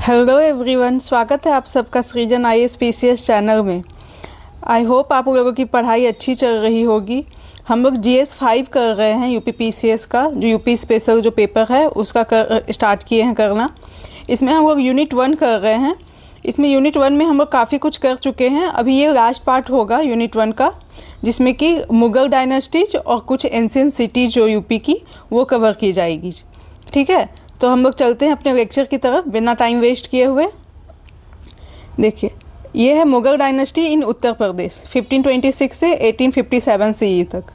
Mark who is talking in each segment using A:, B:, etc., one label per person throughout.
A: Hello everyone, स्वागत है आप सबका सृजन IAS PCS चैनल में। आई होप आप लोगों की पढ़ाई अच्छी चल रही होगी। हम लोग GS 5 कर रहे हैं UP PCS का, जो यूपी स्पेशल जो पेपर है उसका स्टार्ट किए हैं करना। इसमें हम लोग यूनिट 1 कर रहे हैं। इसमें यूनिट 1 में हम लोग काफ़ी कुछ कर चुके हैं। अभी ये लास्ट पार्ट होगा यूनिट 1 का, जिसमें कि मुग़ल डायनेस्टीज और कुछ एंशिएंट सिटीज़ जो यूपी की वो कवर की जाएगी। ठीक है, तो हम लोग चलते हैं अपने लेक्चर की तरफ बिना टाइम वेस्ट किए हुए। देखिए, ये है मुग़ल डायनेस्टी इन उत्तर प्रदेश 1526 से 1857 CE तक।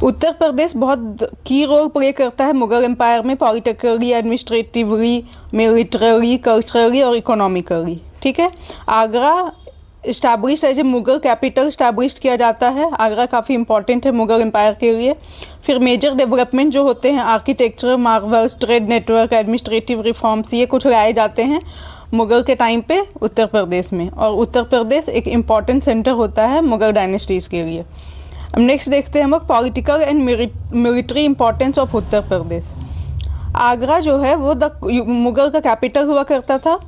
A: उत्तर प्रदेश बहुत की रोल प्ले करता है मुग़ल एम्पायर में, पॉलिटिकली, एडमिनिस्ट्रेटिवली, मिलिटरी, कल्चरली और इकोनॉमिकली। ठीक है, Agra establish as a Mughal capital establish किया जाता है। आगरा काफ़ी इंपॉर्टेंट है मुग़ल एम्पायर के लिए। फिर मेजर डेवलपमेंट जो होते हैं, architecture, Marvels, trade network, administrative reforms, ये कुछ लाए जाते हैं मुग़ल के टाइम पे उत्तर प्रदेश में। और उत्तर प्रदेश एक इम्पॉर्टेंट सेंटर होता है मुग़ल डायनेस्टीज़ के लिए। अब नेक्स्ट देखते हैं हम लोग political and military importance of Uttar Pradesh. Agra जो है वो मुग़ल का कैपिटल हुआ करता था।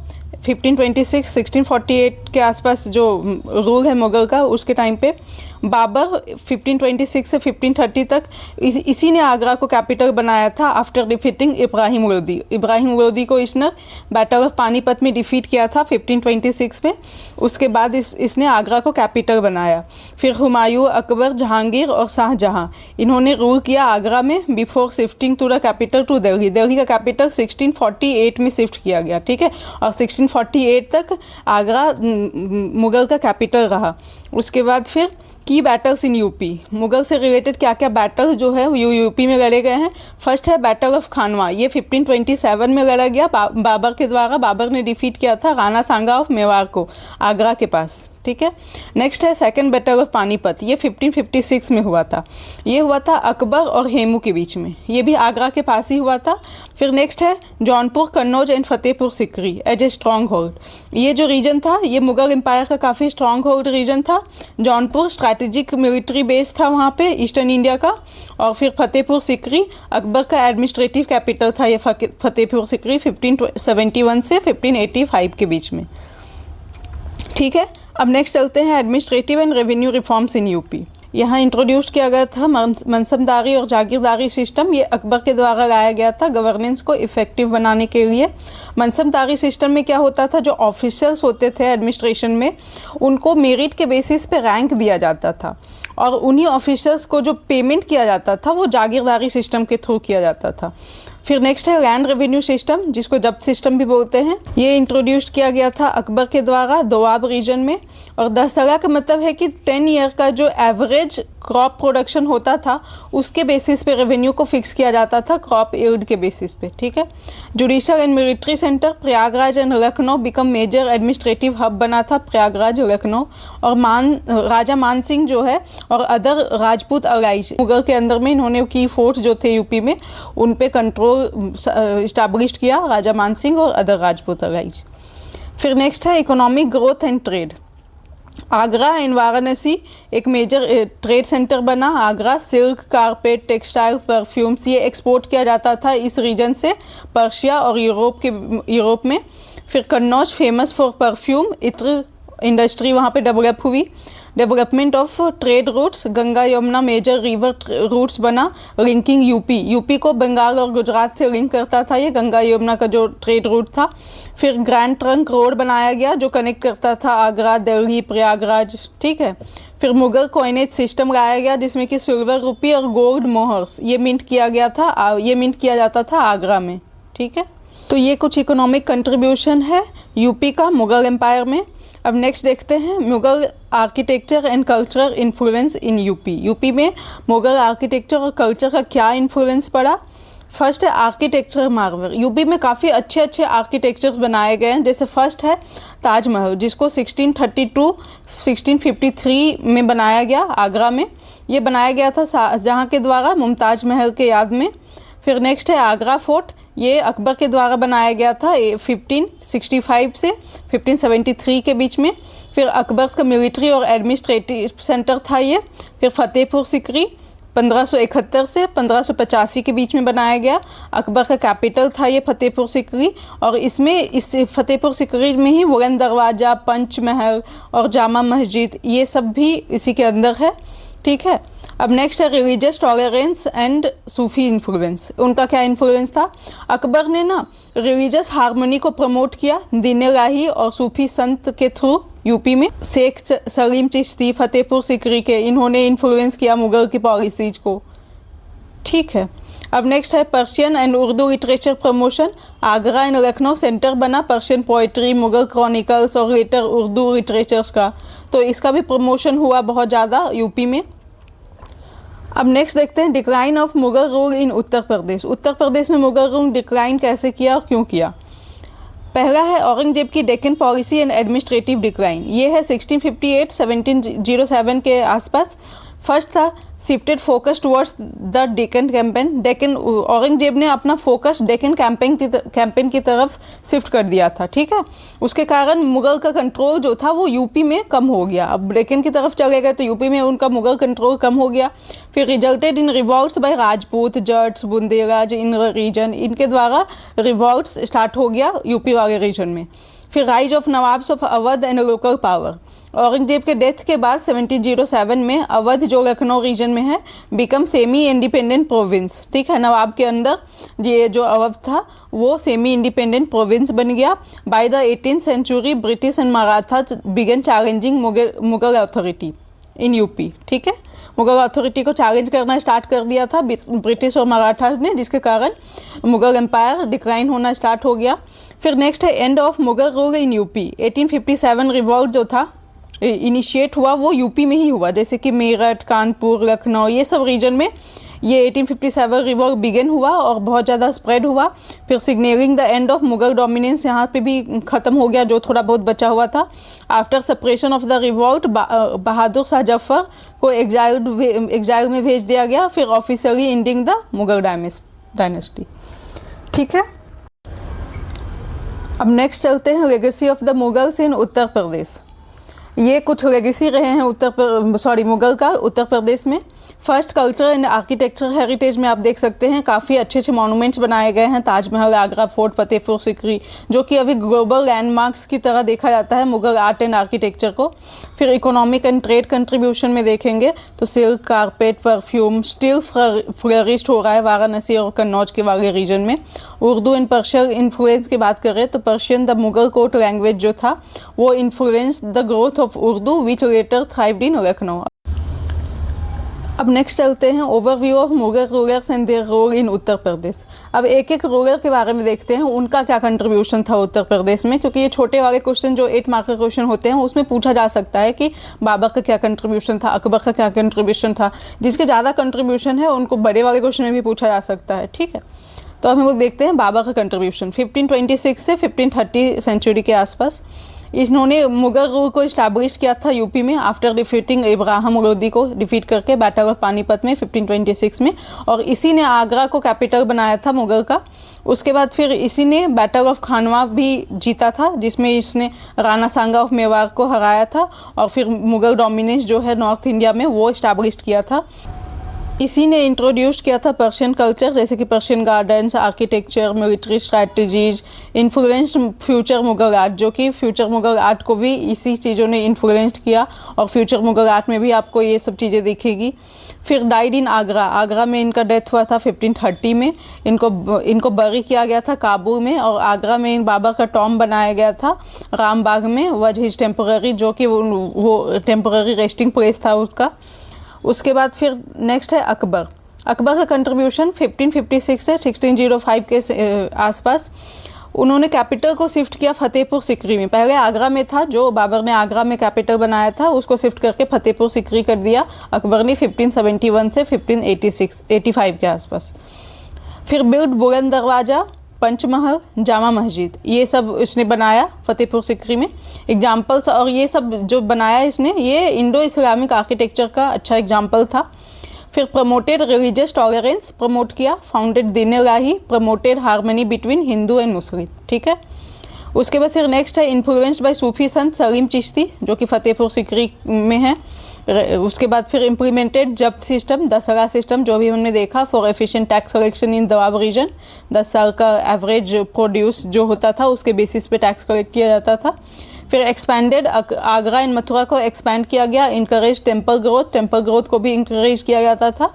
A: 1526 1648 के आसपास जो रूल है मुग़ल का, उसके टाइम पे बाबर 1526 से 1530 तक इसी ने आगरा को कैपिटल बनाया था आफ्टर डिफीटिंग इब्राहिम लोदी। इब्राहिम लोदी को इसने बैटल ऑफ पानीपत में डिफीट किया था 1526 में। उसके बाद इसने आगरा को कैपिटल बनाया। फिर हुमायूं, अकबर, जहांगीर और शाहजहां, इन्होंने रूल किया आगरा में before shifting to the capital to Delhi. Delhi का कैपिटल 1648 में शिफ्ट किया गया। ठीक है, और 1648 तक आगरा मुग़ल का कैपिटल रहा। उसके बाद फिर की बैटल्स इन यूपी, मुग़ल से रिलेटेड क्या क्या बैटल्स जो है यूपी में लड़े गए हैं। फर्स्ट है बैटल ऑफ खानवा, ये 1527 में लड़ा गया बाबर के द्वारा। बाबर ने डिफीट किया था राणा सांगा ऑफ मेवाड़ को आगरा के पास। ठीक है, नेक्स्ट है सेकंड बैटल ऑफ पानीपत, ये 1556 में हुआ था। ये हुआ था अकबर और हेमू के बीच में, ये भी आगरा के पास ही हुआ था। फिर नेक्स्ट है Jaunpur, Kannauj and Fatehpur Sikri as a stronghold. ये जो रीजन था ये मुग़ल एम्पायर का काफ़ी स्ट्रॉन्ग होल्ड रीजन था। जौनपुर स्ट्रैटेजिक मिलिट्री बेस था वहाँ पे ईस्टर्न इंडिया का। और फिर फतेहपुर सिकरी अकबर का एडमिनिस्ट्रेटिव कैपिटल था। ये फतेहपुर सिकरी 1571 से 1585 के बीच में। ठीक है, अब नेक्स्ट चलते हैं administrative and revenue reforms in UP. यहाँ इंट्रोड्यूस किया गया था मनसबदारी और जागीरदारी सिस्टम। ये अकबर के द्वारा लाया गया था गवर्नेंस को इफ़ेक्टिव बनाने के लिए। मनसबदारी सिस्टम में क्या होता था, जो ऑफिसर्स होते थे एडमिनिस्ट्रेशन में, उनको मेरिट के बेसिस पे रैंक दिया जाता था और उन्हीं ऑफिसर्स को जो पेमेंट किया जाता था वो जागीरदारी सिस्टम के थ्रू किया जाता था। फिर नेक्स्ट है लैंड रेवेन्यू सिस्टम, जिसको जब्त सिस्टम भी बोलते हैं। ये इंट्रोड्यूस किया गया था अकबर के द्वारा दोआब रीजन में। और दशहरा का मतलब है कि 10 ईयर का जो एवरेज क्रॉप प्रोडक्शन होता था उसके बेसिस पे रेवेन्यू को फिक्स किया जाता था, क्रॉप यील्ड के बेसिस पे। ठीक है, judicial and military centre Prayagraj and Lucknow become major administrative hub बना था प्रयागराज, लखनऊ। और राजा मान सिंह जो है और अदर राजपूत अलाइज मुग़ल के अंदर में, इन्होंने की फोर्स जो थे यूपी में उन पे कंट्रोल इस्टेब्लिश किया, राजा मान सिंह और अदर राजपूत अलाइज। फिर नेक्स्ट है economic growth and trade. Agra and Varanasi एक मेजर ट्रेड सेंटर बना। Agra silk, carpet, textile, perfumes, ये एक्सपोर्ट किया जाता था इस रीजन से पर्शिया और यूरोप में। फिर कन्नौज फेमस फॉर परफ्यूम, इत्र इंडस्ट्री वहाँ पे डेवलप हुई। Development of trade routes, Ganga Yamuna major river routes बना, लिंकिंग यूपी को बंगाल और गुजरात से लिंक करता था ये गंगा यमुना का जो ट्रेड रूट था। फिर ग्रैंड ट्रंक रोड बनाया गया जो कनेक्ट करता था आगरा, दिल्ली, प्रयागराज। ठीक है, फिर मुग़ल कॉइनेज सिस्टम लाया गया जिसमें कि सिल्वर रुपी और गोल्ड मोहर्स ये मिंट किया गया था, ये मिंट किया जाता था आगरा में। ठीक है, तो ये कुछ इकोनॉमिक कंट्रीब्यूशन है यूपी का मुग़ल एम्पायर में। अब नेक्स्ट देखते हैं Mughal architecture and cultural influence in UP में मुग़ल आर्किटेक्चर और कल्चर का क्या इन्फ्लुएंस पड़ा। फर्स्ट है आर्किटेक्चर मार्वल। यूपी में काफ़ी अच्छे अच्छे आर्किटेक्चर्स बनाए गए हैं। जैसे फर्स्ट है ताजमहल, जिसको 1632 1653 में बनाया गया आगरा में। ये बनाया गया था शाहजहां के द्वारा मुमताज़ महल के याद में। फिर नेक्स्ट है आगरा फोर्ट, ये अकबर के द्वारा बनाया गया था 1565 से 1573 के बीच में। फिर अकबर का मिलिट्री और एडमिनिस्ट्रेटिव सेंटर था ये। फिर फतेहपुर सिकरी 1571 से 1585 के बीच में बनाया गया। अकबर का कैपिटल था ये फतेहपुर सिकरी, और इसमें इस फतेहपुर सिकरी में ही बुलंद दरवाज़ा, पंच महल और जामा मस्जिद ये सब भी इसी के अंदर है। ठीक है, अब नेक्स्ट है religious tolerance and Sufi influence. उनका क्या इन्फ्लुएंस था? अकबर ने ना रिलीजियस हार्मनी को प्रमोट किया दीन इलाही और सूफी संत के थ्रू। यूपी में शेख सलीम चिश्ती, फतेहपुर सिकरी के, इन्होंने इन्फ्लुएंस किया मुगल की पॉलिसीज को। ठीक है, अब नेक्स्ट है Persian and Urdu literature promotion. Agra and Lucknow centre बना पर्शियन पोइट्री, मुगल क्रॉनिकल्स और लेटर उर्दू लिटरेचर्स का, तो इसका भी प्रमोशन हुआ बहुत ज़्यादा यूपी में। अब नेक्स्ट देखते हैं decline of Mughal rule in Uttar Pradesh. Uttar Pradesh में मुगल रूल डिक्लाइन कैसे किया और क्यों किया? पहला है औरंगजेब की Deccan policy and administrative decline. ये है 1658-1707 के आसपास। फर्स्ट था shifted focus towards the Deccan campaign. Deccan Aurangzeb ने अपना फोकस डेक्कन कैंपेन की तरफ शिफ्ट कर दिया था। ठीक है, उसके कारण मुगल का कंट्रोल जो था वो यूपी में कम हो गया। अब डेक्कन की तरफ चले गए तो यूपी में उनका मुगल कंट्रोल कम हो गया। फिर resulted in revolts by Rajput, Jats, Bundelraj in region, इनके द्वारा रिवॉल्ट्स स्टार्ट हो गया यूपी वाले रीजन में। फिर rise of nawabs of Awadh and local power. Aurangzeb के डेथ के बाद 1707 में अवध जो लखनऊ रीजन में है बिकम सेमी इंडिपेंडेंट प्रोविंस। ठीक है, नवाब के अंदर ये जो अवध था वो सेमी इंडिपेंडेंट प्रोविंस बन गया। By the 18th century British and Maratha began challenging Mughal authority in UP. ठीक है, मुगल अथॉरिटी को चैलेंज करना स्टार्ट कर दिया था ब्रिटिश और मराठास ने, जिसके कारण मुगल एम्पायर डिक्लाइन होना स्टार्ट हो गया। फिर नेक्स्ट है end of Mughal rule in UP. 1857 revolt जो था इनिशिएट हुआ वो यूपी में ही हुआ, जैसे कि मेरठ, कानपुर, लखनऊ ये सब रीजन में ये 1857 रिवॉल्ट बिगन हुआ और बहुत ज़्यादा स्प्रेड हुआ। फिर signalling the end of Mughal dominance यहाँ पे भी ख़त्म हो गया जो थोड़ा बहुत बचा हुआ था। After separation of the revolt Bahadur Shah Zafar को एग्जाइल में भेज दिया गया, फिर officially ending the Mughal dynasty. ठीक है, अब नेक्स्ट चलते हैं legacy of the Mughals in Uttar Pradesh. ये कुछ लेगेसी रहे हैं मुगल का उत्तर प्रदेश में। First culture and architecture heritage में आप देख सकते हैं काफ़ी अच्छे अच्छे मॉन्यूमेंट्स बनाए गए हैं। ताजमहल, आगरा फोर्ट, फतेहपुर सिकरी, जो कि अभी ग्लोबल लैंडमार्क्स की तरह देखा जाता है मुगल आर्ट एंड आर्किटेक्चर को। फिर इकोनॉमिक एंड ट्रेड कंट्रीब्यूशन में देखेंगे तो silk, carpet, perfume, steel flourished हो रहा है वाराणसी और कन्नौज के वाले रीजन में। उर्दू एंड पर्शियन इन्फ्लुएंस की बात करें तो Persian the Mughal court language जो था वो influence the growth of Urdu which later thrived in Lucknow. अब नेक्स्ट चलते हैं overview of Mughal rulers and their role in Uttar Pradesh. अब एक एक रूलर के बारे में देखते हैं उनका क्या कंट्रीब्यूशन था उत्तर प्रदेश में, क्योंकि ये छोटे वाले क्वेश्चन जो 8 मार्क के क्वेश्चन होते हैं उसमें पूछा जा सकता है कि बाबर का क्या कंट्रीब्यूशन था, अकबर का क्या कंट्रीब्यूशन था। जिसके ज़्यादा कंट्रीब्यूशन है उनको बड़े वाले क्वेश्चन में भी पूछा जा सकता है। ठीक है, तो अब हम लोग देखते हैं बाबर का कंट्रीब्यूशन 1526 से 1530 सेंचुरी के आसपास। इन्होंने मुगल रूल को इस्टेब्लिश किया था यूपी में आफ्टर डिफीटिंग इब्राहिम लोदी को डिफीट करके बैटल ऑफ पानीपत में 1526 में, और इसी ने आगरा को कैपिटल बनाया था मुगल का। उसके बाद फिर इसी ने बैटल ऑफ खानवा भी जीता था जिसमें इसने राणा सांगा ऑफ मेवाड़ को हराया था, और फिर मुगल डोमिनेंस जो है नॉर्थ इंडिया में वो इस्टेब्लिश किया था। इसी ने इंट्रोड्यूस किया था पर्शियन कल्चर, जैसे कि Persian gardens, architecture, military strategies, influenced future Mughal art, जो कि फ्यूचर मुगल आर्ट को भी इसी चीज़ों ने इन्फ्लुएंस्ड किया, और फ्यूचर मुगल आर्ट में भी आपको ये सब चीज़ें दिखेगी। फिर डाइड इन आगरा, आगरा में इनका डेथ हुआ था 1530 में। इनको बरी किया गया था काबुल में, और आगरा में इन बाबर का टॉम बनाया गया था रामबाग में, वज हिज टेम्पररी, जो कि वो टेम्पररी रेस्टिंग प्लेस था उसका। उसके बाद फिर नेक्स्ट है अकबर। अकबर का कंट्रीब्यूशन 1556 से 1605 के आसपास। उन्होंने कैपिटल को शिफ्ट किया फतेहपुर सिकरी में। पहले आगरा में था, जो बाबर ने आगरा में कैपिटल बनाया था उसको शिफ्ट करके फतेहपुर सिकरी कर दिया अकबर ने 1571 से 1585 के आसपास। फिर बिल्ड बुलंद दरवाज़ा, पंचमहल, जामा मस्जिद, ये सब इसने बनाया फतेहपुर सिकरी में एग्जाम्पल्स, और ये सब जो बनाया इसने ये इंडो इस्लामिक आर्किटेक्चर का अच्छा एग्जाम्पल था। फिर प्रमोटेड रिलीजियस टॉलरेंस, प्रमोट किया, founded Din Ilahi, promoted harmony between Hindu and Muslim. ठीक है, उसके बाद फिर नेक्स्ट है इन्फ्लुएंस्ड बाय सूफी संत सलीम चिश्ती जो कि फतेहपुर सिकरी में है। उसके बाद फिर इम्प्लीमेंटेड जब्त सिस्टम, दशहरा सिस्टम जो भी हमने देखा for efficient tax collection in Doab region. 10 साल का एवरेज प्रोड्यूस जो होता था उसके बेसिस पे टैक्स कलेक्ट किया जाता था। फिर एक्सपैंडेड आगरा एंड मथुरा को एक्सपैंड किया गया। इनकरेज टेम्पल ग्रोथ को भी इंकरेज किया जाता था।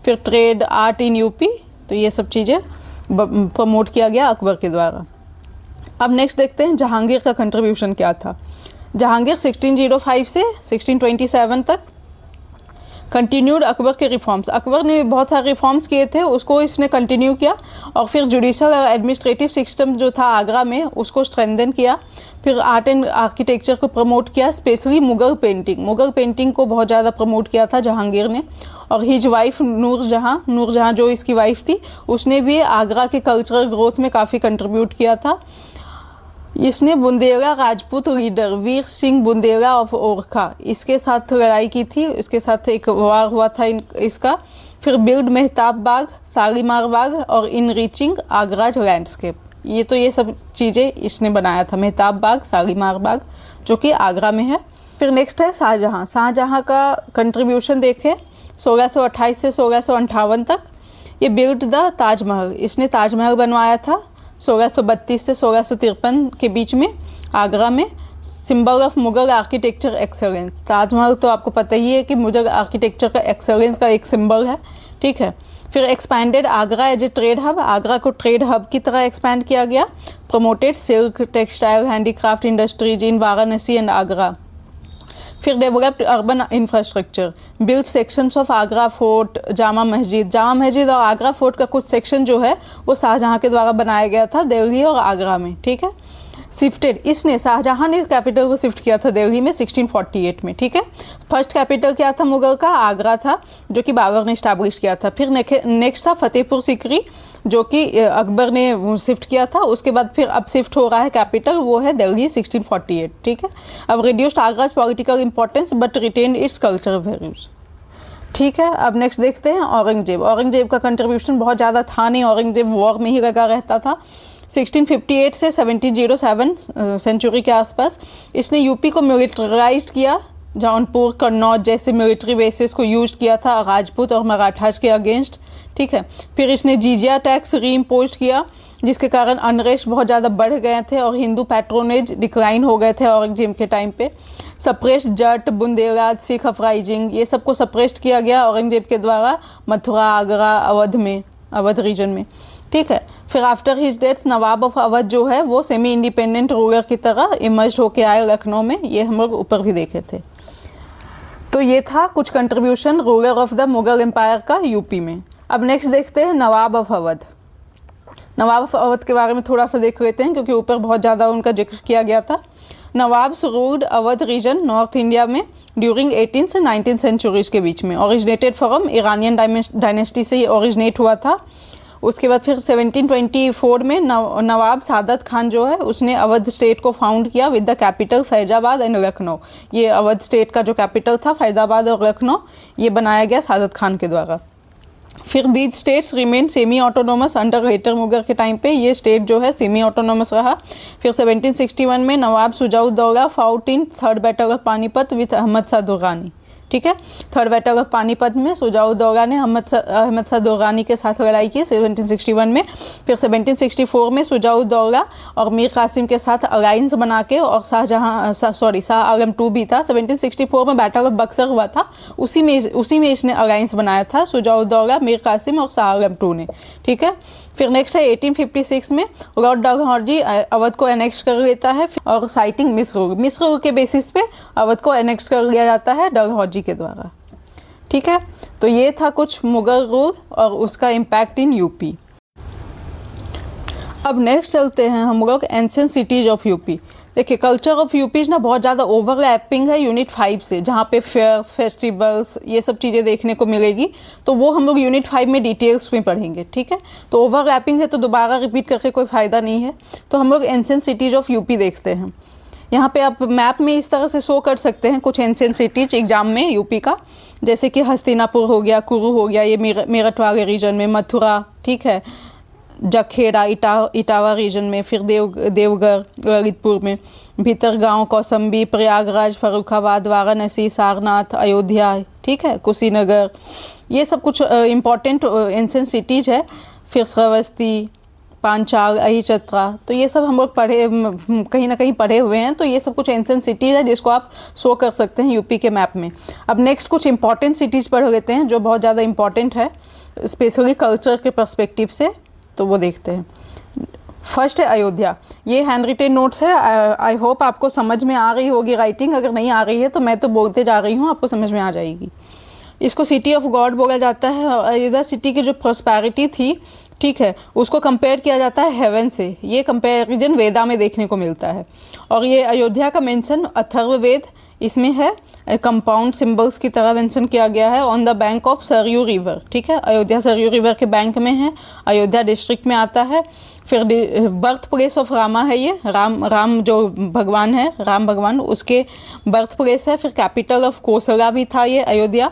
A: फिर ट्रेड आर्ट इन यूपी, तो ये सब चीज़ें प्रमोट किया गया अकबर के द्वारा। अब नेक्स्ट देखते हैं जहांगीर का कंट्रीब्यूशन क्या था। जहांगीर 1605 से 1627 तक कंटिन्यूड अकबर के रिफॉर्म्स। अकबर ने बहुत सारे रिफॉर्म्स किए थे, उसको इसने कंटिन्यू किया। और फिर जुडिशल और एडमिनिस्ट्रेटिव सिस्टम जो था आगरा में उसको स्ट्रेंथन किया। फिर आर्ट एंड आर्किटेक्चर को प्रमोट किया, स्पेशली मुग़ल पेंटिंग को बहुत ज़्यादा प्रमोट किया था जहांगीर ने। और हिज वाइफ नूरजहाँ जो इसकी वाइफ थी उसने भी आगरा के कल्चरल ग्रोथ में काफ़ी कंट्रीब्यूट किया था। इसने बुंदेला राजपूत लीडर वीर सिंह बुंदेला ऑफ ओरखा इसके साथ लड़ाई की थी, इसके साथ एक वार हुआ था इसका। फिर बिल्ड मेहताब बाग, शालीमार बाग और इन रीचिंग आगराज लैंडस्केप, ये सब चीज़ें इसने बनाया था। मेहताब बाग, शालीमार बाग जो कि आगरा में है। फिर नेक्स्ट है शाहजहाँ का कंट्रीब्यूशन देखें 1628 से 1658 तक। ये बिल्ड द ताजमहल, इसने ताजमहल बनवाया था 1632 से 1653 के बीच में आगरा में। Symbol of Mughal architecture excellence, Taj Mahal तो आपको पता ही है कि मुगल आर्किटेक्चर का एक्सेलेंस का एक सिंबल है, ठीक है। फिर expanded Agra as a trade hub, Agra को ट्रेड हब की तरह एक्सपैंड किया गया। Promoted silk, textile, handicraft industries in Varanasi and Agra. फिर developed urban infrastructure, build sections of Agra fort, Jama Masjid और आगरा फोर्ट का कुछ सेक्शन जो है वो शाहजहाँ के द्वारा बनाया गया था दिल्ली और आगरा में, ठीक है। शिफ्टेड, इसने शाहजहाँ ने कैपिटल को शिफ्ट किया था दिल्ली में 1648 में, ठीक है। फर्स्ट कैपिटल क्या था मुगल का? आगरा था जो कि बाबर ने इस्टेब्लिश किया था। फिर नेक्स्ट था फतेहपुर सिकरी जो कि अकबर ने शिफ्ट किया था। उसके बाद फिर अब शिफ्ट हो रहा है कैपिटल, वो है दिल्ली 1648, ठीक है। अब reduced Agra's political importance but retain its cultural values, ठीक है। अब नेक्स्ट देखते हैं औरंगजेब का कंट्रीब्यूशन बहुत ज़्यादा था नहीं, औरंगजेब वॉर में ही लगा रहता था। 1658 से 1707 सेंचुरी के आसपास इसने यूपी को मिलिटराइज्ड किया। जौनपुर, कन्नौज जैसे मिलिट्री बेसिस को यूज किया था राजपूत और मराठास के अगेंस्ट, ठीक है। फिर इसने जिजिया टैक्स रीइम्पोज किया जिसके कारण अनरेस्ट बहुत ज़्यादा बढ़ गए थे और हिंदू पैट्रोनेज डिक्लाइन हो गए थे औरंगजेब के टाइम पे। सप्रेस्ड जट, बुंदेलराज, सिख अपराइजिंग, ये सबको सप्रेस्ड किया गया औरंगजेब के द्वारा मथुरा, आगरा, अवध रीजन में, ठीक है। फिर after his death Nawab of Awadh जो है वो सेमी इंडिपेंडेंट रूलर की तरह इमर्ज होके आए लखनऊ में, ये हम लोग ऊपर भी देखे थे। तो ये था कुछ contribution ruler of the Mughal empire का यूपी में। अब नेक्स्ट देखते हैं नवाब ऑफ अवध। नवाब ऑफ अवध के बारे में थोड़ा सा देख लेते हैं क्योंकि ऊपर बहुत ज़्यादा उनका जिक्र किया गया था। Nawabs ruled Awadh region north India में ड्यूरिंग 18 से 19 सेंचुरीज के बीच में। ओरिजिनेटेड फ्रॉम ईरानियन डायनेस्टी से ये ओरिजिनेट हुआ था। उसके बाद फिर 1724 में नवाब सादत खान जो है उसने अवध स्टेट को फाउंड किया with the capital Faizabad and Lucknow. ये अवध स्टेट का जो कैपिटल था फैजाबाद और लखनऊ, ये बनाया गया सादत खान के द्वारा। फिर these states remain semi autonomous under later Mughal के टाइम पे ये स्टेट जो है सेमी ऑटोनोमस रहा। फिर 1761 में Nawab Shujauddaula fought in third battle of Panipat with Ahmad Shah Durrani, ठीक है। थर्ड बैटल ऑफ पानीपत में सुजाउद्दौला ने अहमद शाह दुर्रानी के साथ लड़ाई की 1761 में। फिर 1764 में सुजाउद्दौला और मीर कासिम के साथ अलायंस बना के, और शाह आलम II भी था। 1764 में बैटल ऑफ बक्सर हुआ था, उसी में इसने अलायंस बनाया था सुजाउद्दौला, मीर कासिम और शाह आलम II ने, ठीक है। फिर नेक्स्ट है 1856 में लॉर्ड डलहौजी अवध को एनेक्स कर लेता है और साइटिंग मिस्र के बेसिस पे अवध को एनेक्स कर लिया जाता है डलहौजी के द्वारा, ठीक है। तो ये था कुछ मुगल रूल और उसका इम्पैक्ट इन यूपी। अब नेक्स्ट चलते हैं हम लोग एंशिएंट सिटीज ऑफ यूपी। देखिए कल्चर ऑफ यूपीज ना बहुत ज़्यादा ओवरलैपिंग है यूनिट 5 से, जहाँ पे फेयर्स, फेस्टिवल्स, ये सब चीज़ें देखने को मिलेगी, तो वो हम लोग यूनिट 5 में डिटेल्स में पढ़ेंगे, ठीक है। तो ओवरलैपिंग है तो दोबारा रिपीट करके कोई फ़ायदा नहीं है। तो हम लोग एंशिएंट सिटीज ऑफ यूपी देखते हैं। यहाँ पे आप मैप में इस तरह से शो कर सकते हैं कुछ एंशिएंट सिटीज एग्जाम में यूपी का, जैसे कि हस्तिनापुर हो गया, कुरु हो गया, ये मेरठ वाले रीजन में, मथुरा, ठीक है, जखेड़ा इटावा रीजन में, फिर देवघर ललितपुर में, भीतरगांव, कौसंबी, प्रयागराज, फर्रुखाबाद, वाराणसी, सारनाथ, अयोध्या, ठीक है, कुशीनगर, ये सब कुछ इम्पॉर्टेंट एंशिएंट सिटीज़ है। फिर श्रावस्ती, पांचाल, अहिचत्रा, तो ये सब हम लोग कहीं ना कहीं पढ़े हुए हैं। तो ये सब कुछ एंशिएंट सिटीज़ है जिसको आप शो कर सकते हैं यूपी के मैप में। अब नेक्स्ट कुछ इंपॉर्टेंट सिटीज़ पढ़ लेते हैं जो बहुत ज़्यादा इंपॉर्टेंट है स्पेशली कल्चर के पर्सपेक्टिव से, तो वो देखते हैं। फर्स्ट है अयोध्या। ये हैंड रिटेन नोट्स है। आई होप आपको समझ में आ रही होगी राइटिंग। अगर नहीं आ रही है तो मैं तो बोलते जा रही हूँ, आपको समझ में आ जाएगी। इसको सिटी ऑफ गॉड बोला जाता है। अयोध्या सिटी की जो प्रॉस्पेरिटी थी, ठीक है, उसको कंपेयर किया जाता है हेवन से। ये कंपेरिजन वेदा में देखने को मिलता है। और ये अयोध्या का मेंशन अथर्ववेद इसमें है, कंपाउंड सिंबल्स की तरह मेंशन किया गया है। On the bank of Saryu river, ठीक है, अयोध्या सरयू रिवर के बैंक में है, अयोध्या डिस्ट्रिक्ट में आता है। फिर बर्थ प्लेस ऑफ रामा है ये, राम जो भगवान है, राम भगवान, उसके बर्थ प्लेस है। फिर कैपिटल ऑफ कोसला भी था ये अयोध्या,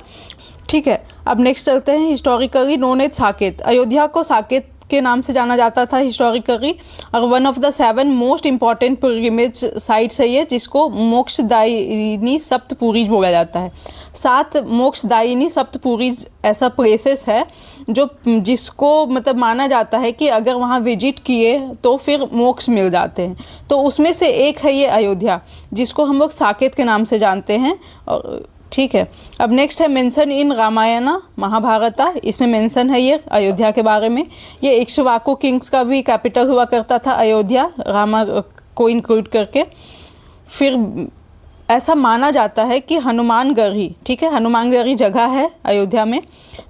A: ठीक है। अब नेक्स्ट चलते हैं historically known as Saket. Ayodhya को साकेत के नाम से जाना जाता था हिस्टोरिकली, और one of the 7 most important pilgrimage sites है ये, जिसको मोक्षदायिनी सप्तपुरीज बोला जाता है। 7 मोक्षदायिनी सप्तपुरीज ऐसा प्लेसेस है जो जिसको मतलब माना जाता है कि अगर वहाँ विजिट किए तो फिर मोक्ष मिल जाते हैं। तो उसमें से एक है ये अयोध्या, जिसको हम लोग साकेत के नाम से जानते हैं, और ठीक है। अब नेक्स्ट है मेंशन इन रामायण महाभारता। इसमें मेंशन है ये अयोध्या के बारे में। ये इक्ष्वाकु किंग्स का भी कैपिटल हुआ करता था अयोध्या, रामा को इंक्लूड करके। फिर ऐसा माना जाता है कि हनुमानगढ़ी, ठीक है, हनुमानगढ़ी जगह है अयोध्या में,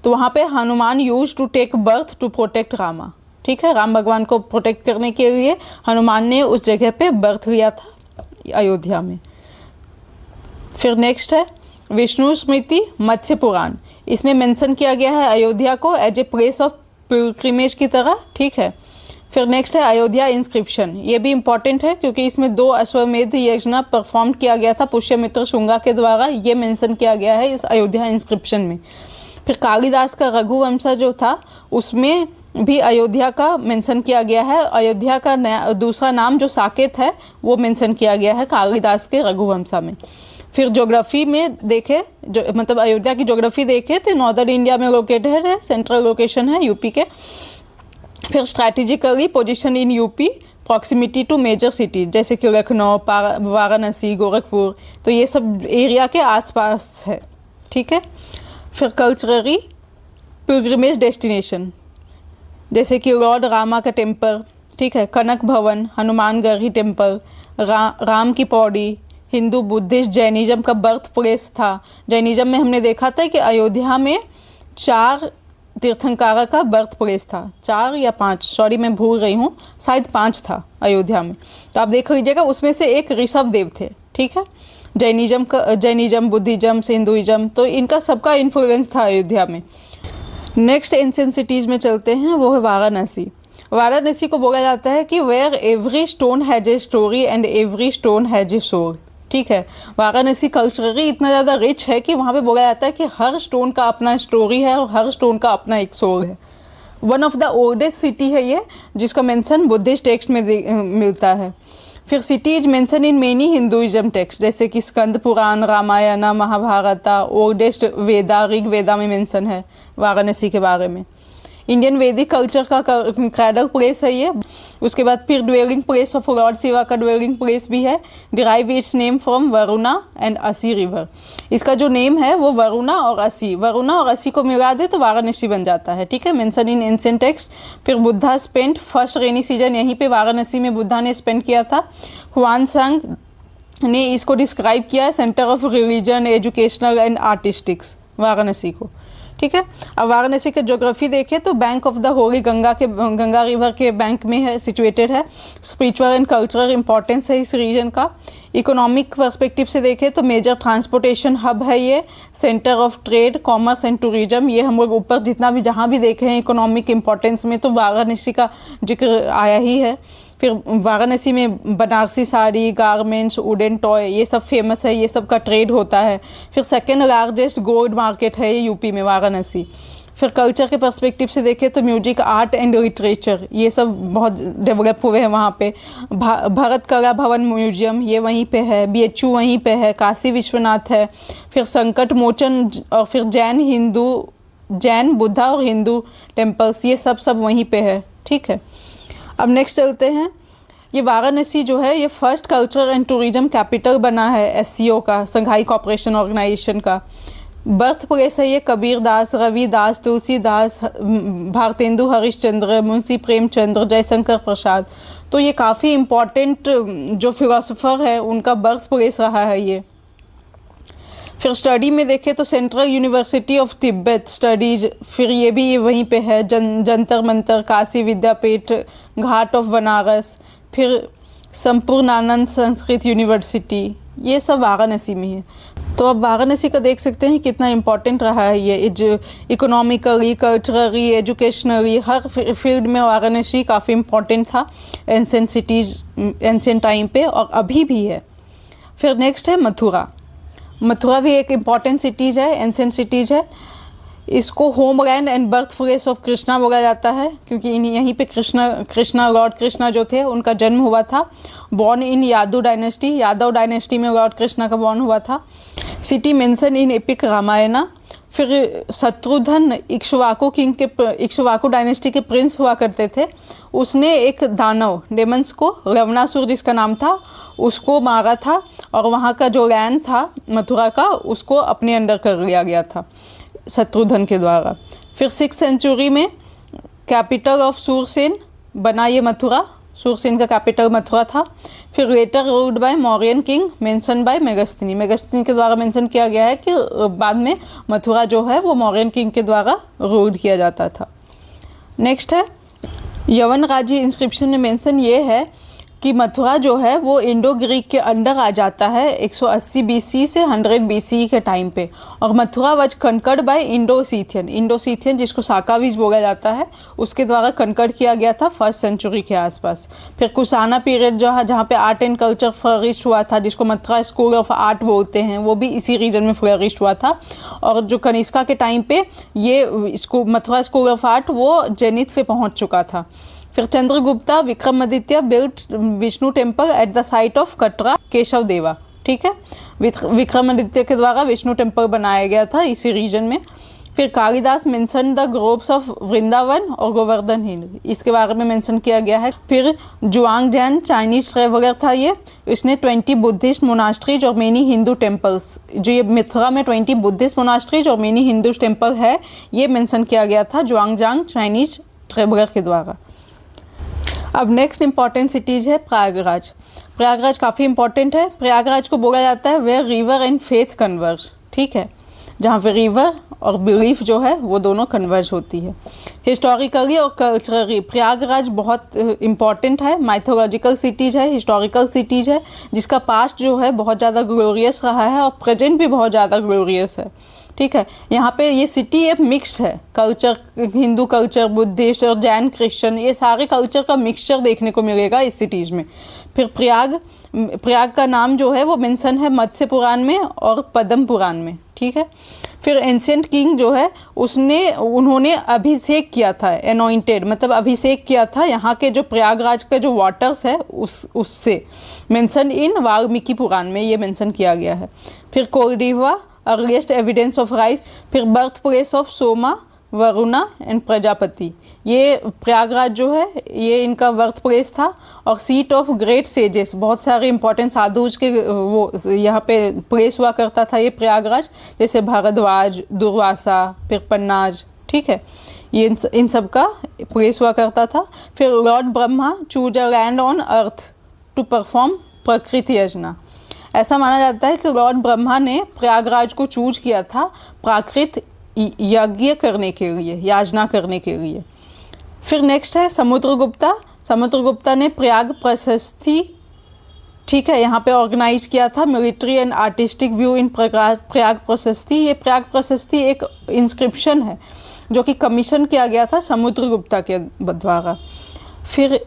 A: तो वहाँ पे Hanuman use to take birth to protect Rama, ठीक है, राम भगवान को प्रोटेक्ट करने के लिए हनुमान ने उस जगह पे बर्थ लिया था अयोध्या में। फिर नेक्स्ट है विष्णु स्मृति मत्स्य पुराण। इसमें मेंशन किया गया है अयोध्या को as a place of pilgrimage की तरह, ठीक है। फिर नेक्स्ट है अयोध्या इंस्क्रिप्शन। ये भी इम्पॉर्टेंट है क्योंकि इसमें 2 अश्वमेध यज्ञ परफॉर्म किया गया था पुष्यमित्र शुंगा के द्वारा, ये मेंशन किया गया है इस अयोध्या इंस्क्रिप्शन में। फिर कालिदास का रघुवंश जो था उसमें भी अयोध्या का मेंशन किया गया है। अयोध्या का दूसरा नाम जो साकेत है वो मेंशन किया गया है कालिदास के रघुवंशा में। फिर ज्योग्राफी में देखे, जो मतलब अयोध्या की ज्योग्राफी देखे तो नॉर्दर्न इंडिया में लोकेटेड है, सेंट्रल लोकेशन है यूपी के। फिर strategically position in UP, proximity to major cities जैसे कि लखनऊ, वाराणसी, गोरखपुर, तो ये सब एरिया के आसपास है, ठीक है। फिर कल्चरली पिलग्रिमेज डेस्टिनेशन जैसे कि लॉर्ड रामा का टेम्पल, ठीक है, कनक भवन, हनुमानगढ़ी टेम्पल, राम की पौड़ी, हिंदू बुद्धिस्ट जैनिज़्म का बर्थ प्लेस था। जैनिज़्म में हमने देखा था कि अयोध्या में 4 तीर्थंकरों का बर्थ प्लेस था, 4 या 5, सॉरी मैं भूल रही हूँ, शायद 5 था अयोध्या में। तो आप देख लीजिएगा उसमें से एक ऋषभ देव थे, ठीक है। जैनिज़्म, बुद्धिज़्म, हिंदुइज़्म, तो इनका सबका इन्फ्लुएंस था अयोध्या में। नेक्स्ट एंशिएंट सिटीज़ में चलते हैं, वो है वाराणसी। वाराणसी को बोला जाता है कि where every stone has a story and every stone has a soul, ठीक है। वाराणसी कल्चरली इतना ज़्यादा रिच है कि वहाँ पे बोला जाता है कि हर स्टोन का अपना स्टोरी है और हर स्टोन का अपना एक सोल है। One of the oldest city है ये, जिसका मेंशन बुद्धिस्ट टेक्स्ट में मिलता है। फिर city is mention in many Hinduism text जैसे कि स्कंद पुराण, रामायण, महाभारता, ओल्डेस्ट वेदा, ऋग वेदा में मेंशन है वाराणसी के बारे में। इंडियन वैदिक कल्चर का क्रैडल प्लेस है ये। उसके बाद फिर dwelling place of Lord Shiva का ड्वेलिंग प्लेस भी है। Derive it's name from Varuna and असी रिवर। इसका जो नेम है वो वरुणा और असी को मिला दे तो वाराणसी बन जाता है, ठीक है, मेंशन इन एंशिएंट टेक्स्ट। फिर Buddha spent first rainy season यहीं पे वाराणसी में बुद्धा ने स्पेंड किया था। हुआनसांग ने इसको डिस्क्राइब किया है centre of religion, educational and artistics Varanasi को, ठीक है। अब वाराणसी के ज्योग्राफी देखें तो bank of the Holi Ganga river के बैंक में है, सिचुएटेड है। स्पिरिचुअल एंड कल्चरल इंपॉर्टेंस है इस रीजन का। इकोनॉमिक पर्सपेक्टिव से देखें तो मेजर ट्रांसपोर्टेशन हब है ये, centre of trade, commerce and tourism. ये हम लोग ऊपर जितना भी जहाँ भी देखे हैं इकोनॉमिक इंपॉर्टेंस में तो वाराणसी का जिक्र आया ही है। फिर वाराणसी में Banarasi sari, garments, wooden toy ये सब फेमस है, ये सब का ट्रेड होता है। फिर सेकेंड लार्जेस्ट गोल्ड मार्केट है ये यूपी में वाराणसी। फिर कल्चर के पर्सपेक्टिव से देखें तो म्यूजिक, आर्ट एंड लिटरेचर ये सब बहुत डेवलप हुए हैं वहाँ पे। भारत कला भवन म्यूजियम ये वहीं पे है, BHU वहीं पे है, काशी विश्वनाथ है, फिर संकट मोचन, और फिर जैन बुद्धा और हिंदू टेम्पल्स ये सब वहीं पे है। ठीक है, अब नेक्स्ट चलते हैं। ये वाराणसी जो है ये first culture and tourism capital बना है SCO का, संघाई कॉपरेशन ऑर्गेनाइजेशन का। बर्थ प्लेस है ये कबीरदास, रविदास, तुलसीदास, भारतेंदु हरिश्चंद्र, मुंशी प्रेमचंद्र, जयशंकर प्रसाद। तो ये काफ़ी इम्पॉर्टेंट जो फिलोसोफर है उनका बर्थ प्लेस रहा है ये। फिर स्टडी में देखें तो central university of Tibet studies, फिर ये भी वहीं पे है। जंतर मंतर, काशी विद्यापीठ, घाट ऑफ बनारस, फिर संपूर्णानंद संस्कृत यूनिवर्सिटी, ये सब वाराणसी में है। तो अब वाराणसी का देख सकते हैं कितना इम्पोर्टेंट रहा है ये, जो इकोनॉमिकली, कल्चरली, एजुकेशनली हर फील्ड में वाराणसी काफ़ी इम्पोर्टेंट था एंशिएंट सिटीज़, एंशिएंट टाइम पे, और अभी भी है। फिर नेक्स्ट है मथुरा। मथुरा भी एक इम्पॉर्टेंट सिटीज़ है, एंशिएंट सिटीज़ है। इसको homeland and birth place of Krishna बोला जाता है, क्योंकि यहीं पे कृष्णा लॉर्ड कृष्णा जो थे उनका जन्म हुआ था। बॉर्न इन यादव डायनेस्टी में लॉर्ड कृष्णा का बॉर्न हुआ था। City mention in epic Ramayana. फिर शत्रुघ्न इक्ष्वाकु डायनेस्टी के प्रिंस हुआ करते थे। उसने एक दानव डेमंस को, लवणासुर जिसका नाम था, उसको मारा था, और वहाँ का जो लैंड था मथुरा का उसको अपने अंडर कर लिया गया था शत्रुघ्न के द्वारा। फिर 6th सेंचुरी में कैपिटल ऑफ सूरसेन बना ये मथुरा, सूरसेन का कैपिटल मथुरा था। फिर later ruled by Mauryan king mention by Megasthenes के द्वारा मेंशन किया गया है कि बाद में मथुरा जो है वो मौर्यन किंग के द्वारा रूल्ड किया जाता था। नेक्स्ट है यवन राज्य इंस्क्रिप्शन में मेंशन ये है कि मथुरा जो है वो इंडो ग्रीक के अंडर आ जाता है 180 BC से 100 BC के टाइम पे, और मथुरा वज कनकर्ड बाय इंडोसीथियन जिसको साकावीज बोला जाता है, उसके द्वारा कनकर्ड किया गया था 1st सेंचुरी के आसपास। फिर कुशाना पीरियड जो है जहाँ पे आर्ट एंड कल्चर फ्लरिश हुआ था, जिसको मथुरा स्कूल ऑफ आर्ट बोलते हैं, वो भी इसी रीजन में फ्लरिश हुआ था। और जो कनिष्का के टाइम पे ये मथुरा स्कूल ऑफ आर्ट वो जेनिथ पे पहुँच चुका था। फिर Chandragupta Vikramaditya built Vishnu temple at the site of Katra Keshav देवा। ठीक है, विक्रमादित्य के द्वारा विष्णु टेम्पल बनाया गया था इसी रीजन में। फिर Kalidas mention the groves of Vrindavan और गोवर्धन हिल, इसके बारे में मेंशन किया गया है। फिर जुआंग जैन चाइनीज ट्रेवलर था ये, इसने 20 बुद्धिस्ट मोनास्ट्रीज और मेनी हिंदू टेम्पल्स, जो ये मथुरा में 20 बुद्धिस्ट मोनास्ट्रीज और मेनी हिंदू टेम्पल है, ये मेंशन किया गया था जुआंग जैन चाइनीज ट्रेवलर के द्वारा। अब नेक्स्ट इंपॉर्टेंट सिटीज़ है प्रयागराज। प्रयागराज काफ़ी इंपॉर्टेंट है। प्रयागराज को बोला जाता है where river and faith converge. ठीक है, जहाँ पे रिवर और बिलीफ जो है वो दोनों कन्वर्ज होती है। हिस्टोरिकली और कल्चरली प्रयागराज बहुत इम्पॉर्टेंट है, माइथोलॉजिकल सिटीज़ है, हिस्टोरिकल सिटीज़ है, जिसका पास्ट जो है बहुत ज़्यादा ग्लोरियस रहा है और प्रेजेंट भी बहुत ज़्यादा ग्लोरियस है। ठीक है, यहाँ पे ये सिटी एक मिक्स है, कल्चर, हिंदू कल्चर, बुद्धिस्ट और जैन क्रिश्चियन, ये सारे कल्चर का मिक्सचर देखने को मिलेगा इस सिटीज़ में। फिर प्रयाग का नाम जो है वो मेंशन है मत्स्य पुराण में और पद्म पुराण में। ठीक है, फिर एंशिएंट किंग जो है उन्होंने अभिषेक किया था, एनॉइंटेड मतलब अभिषेक किया था यहाँ के जो प्रयागराज का जो वाटर्स है उससे, मेंशन इन वाल्मीकि पुराण में ये मेंशन किया गया है। फिर कोरडीवा अर्लीस्ट एविडेंस ऑफ राइस। फिर birth place of Soma, Varuna and Prajapati, ये प्रयागराज जो है ये इनका बर्थ प्लेस था। और सीट ऑफ ग्रेट सेजेस, बहुत सारे इंपॉर्टेंट साधुज के वो यहाँ पे प्लेस हुआ करता था ये प्रयागराज, जैसे भारद्वाज, दुर्वासा, फिर पन्नाज। ठीक है, ये इन सब का प्लेस हुआ करता था। फिर lord Brahma choose a land on earth to perform Prakriti Yagna. ऐसा माना जाता है कि लॉर्ड ब्रह्मा ने प्रयागराज को चूज किया था प्राकृत यज्ञ करने के लिए, याचना करने के लिए। फिर नेक्स्ट है समुद्रगुप्ता ने प्रयाग प्रशस्ति, ठीक है, यहाँ पे ऑर्गेनाइज किया था मिलिट्री एंड आर्टिस्टिक व्यू इन प्रयाग प्रशस्ति। ये प्रयाग प्रशस्ति एक इंस्क्रिप्शन है जो कि कमीशन किया गया था समुद्रगुप्ता के द्वारा। फिर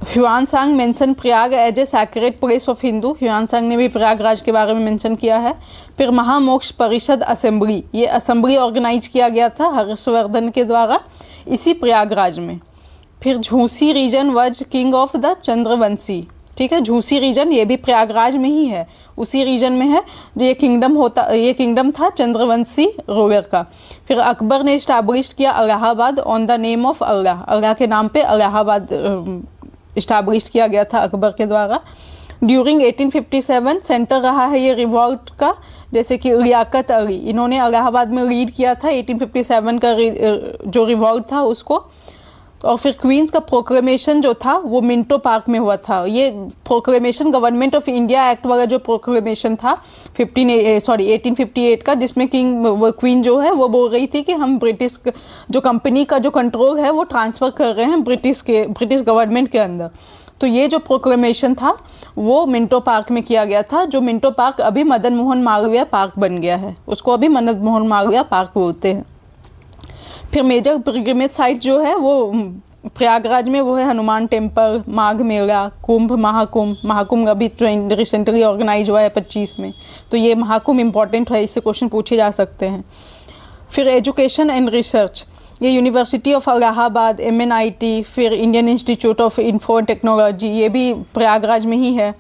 A: Hiuen Tsang mention Prayag as a sacred place of Hindu, Hiuen Tsang ने भी प्रयागराज के बारे में मेंशन किया है। फिर महामोक्ष परिषद असेंबली, ये असेंबली ऑर्गेनाइज किया गया था हर्षवर्धन के द्वारा इसी प्रयागराज में। फिर झूसी रीजन वज किंग ऑफ द चंद्रवंशी, ठीक है, झूसी रीजन ये भी प्रयागराज में ही है, उसी रीजन में है। ये किंगडम था चंद्रवंशी रूलर का। फिर अकबर ने इस्टाब्लिश किया Allahabad on the name of Allah, Allah के नाम पे इलाहाबाद इस्टाब्लिश किया गया था अकबर के द्वारा। ड्यूरिंग 1857 सेंटर रहा है ये रिवॉल्ट का, जैसे कि लियाकत अली, इन्होंने इलाहाबाद में लीड किया था 1857 का जो रिवॉल्ट था उसको। और फिर क्वींस का प्रोक्लेमेशन जो था वो मिंटो पार्क में हुआ था। ये proclamation government of India act वाला जो प्रोक्लेमेशन था 1858 का, जिसमें क्वीन जो है वो बोल रही थी कि हम ब्रिटिश जो कंपनी का जो कंट्रोल है वो ट्रांसफ़र कर रहे हैं ब्रिटिश गवर्नमेंट के अंदर। तो ये जो प्रोक्लेमेशन था वो मिंटो पार्क में किया गया था, जो मिंटो पार्क अभी मदन मोहन मालवीय पार्क बन गया है, उसको अभी मदन मोहन मालवीय पार्क बोलते हैं। फिर मेजर पिलग्रिमेज साइट जो है वो प्रयागराज में वो है हनुमान टेम्पल, माघ मेला, कुंभ, महाकुंभ अभी रिसेंटली ऑर्गेनाइज हुआ है 25 में, तो ये महाकुंभ इम्पॉर्टेंट है, इससे क्वेश्चन पूछे जा सकते हैं। फिर एजुकेशन एंड रिसर्च, ये यूनिवर्सिटी ऑफ इलाहाबाद, MNIT, फिर Indian institute of info and technology, ये भी प्रयागराज में ही है।